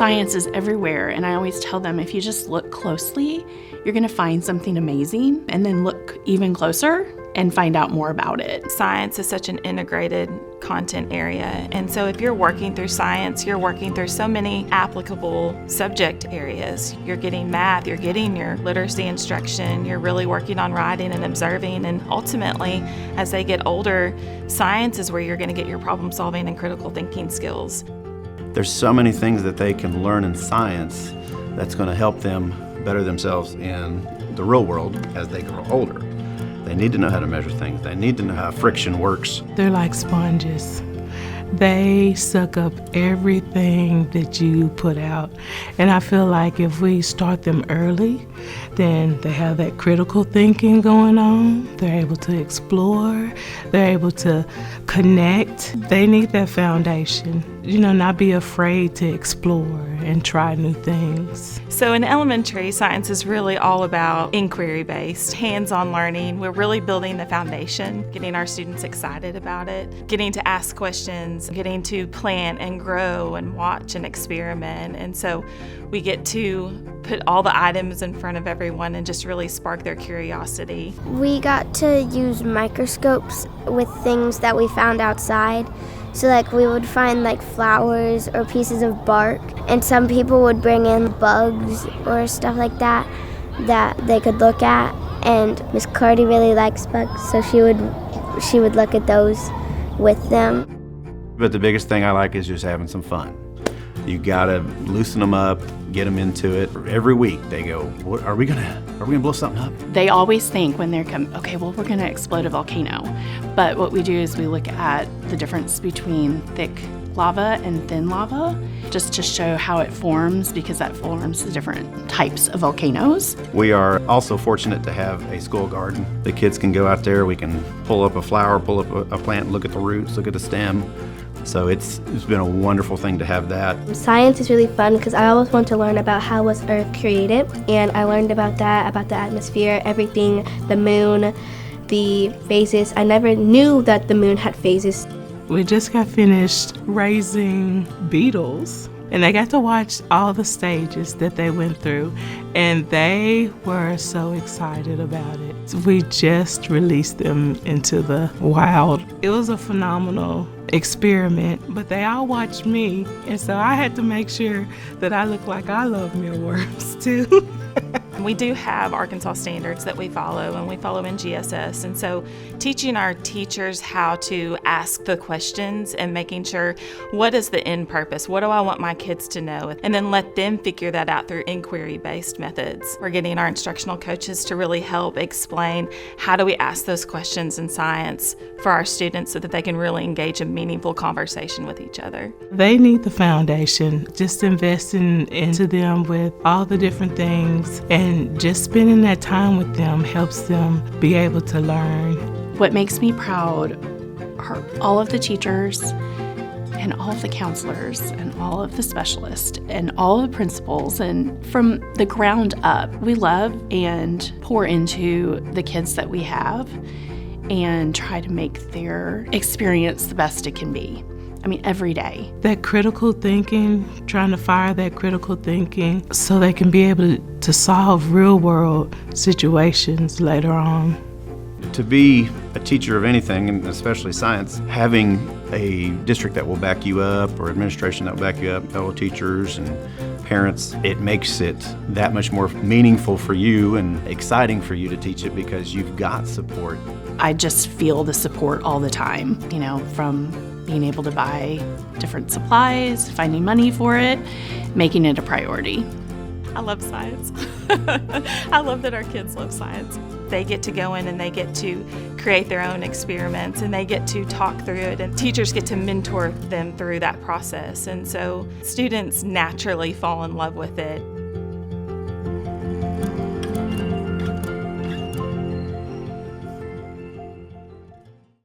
Science is everywhere, and I always tell them if you just look closely, you're going to find something amazing, and then look even closer and find out more about it. Science is such an integrated content area, and so if you're working through science, you're working through so many applicable subject areas. You're getting math, you're getting your literacy instruction, you're really working on writing and observing, and ultimately, as they get older, science is where you're going to get your problem solving and critical thinking skills. There's so many things that they can learn in science that's going to help them better themselves in the real world as they grow older. They need to know how to measure things. They need to know how friction works. They're like sponges. They suck up everything that you put out. And I feel like if we start them early, then they have that critical thinking going on. They're able to explore. They're able to connect. They need that foundation. Not be afraid to explore and try new things. So in elementary, science is really all about inquiry-based, hands-on learning. We're really building the foundation, getting our students excited about it, getting to ask questions, getting to plant and grow and watch and experiment. And so we get to put all the items in front of everyone and just really spark their curiosity. We got to use microscopes with things that we found outside. So we would find flowers or pieces of bark, and some people would bring in bugs or stuff like that they could look at. And Miss Cardi really likes bugs, so she would look at those with them. But the biggest thing I like is just having some fun. You gotta loosen them up, get them into it. Every week they go, are we gonna blow something up? They always think when they're okay, well, we're gonna explode a volcano. But what we do is we look at the difference between thick lava and thin lava, just to show how it forms, because that forms the different types of volcanoes. We are also fortunate to have a school garden. The kids can go out there, we can pull up a flower, pull up a plant, look at the roots, look at the stem. So it's been a wonderful thing to have that. Science is really fun because I always want to learn about how was Earth created, and I learned about that, about the atmosphere, everything, the moon, the phases. I never knew that the moon had phases. We just got finished raising beetles, and they got to watch all the stages that they went through, and they were so excited about it. We just released them into the wild. It was a phenomenal experiment, but they all watched me, and so I had to make sure that I look like I love mealworms too. We do have Arkansas standards that we follow, and we follow in GSS. And so teaching our teachers how to ask the questions and making sure, what is the end purpose? What do I want my kids to know? And then let them figure that out through inquiry-based methods. We're getting our instructional coaches to really help explain how do we ask those questions in science for our students so that they can really engage in meaningful conversation with each other. They need the foundation, just investing into them with all the different things, and just spending that time with them helps them be able to learn. What makes me proud are all of the teachers and all of the counselors and all of the specialists and all of the principals, and from the ground up, we love and pour into the kids that we have and try to make their experience the best it can be. Every day. That critical thinking, trying to fire that critical thinking so they can be able to solve real world situations later on. To be a teacher of anything, and especially science, having a district that will back you up, or administration that will back you up, fellow teachers and parents, it makes it that much more meaningful for you and exciting for you to teach it because you've got support. I just feel the support all the time, from being able to buy different supplies, finding money for it, making it a priority. I love science. I love that our kids love science. They get to go in and they get to create their own experiments, and they get to talk through it, and teachers get to mentor them through that process. And so students naturally fall in love with it.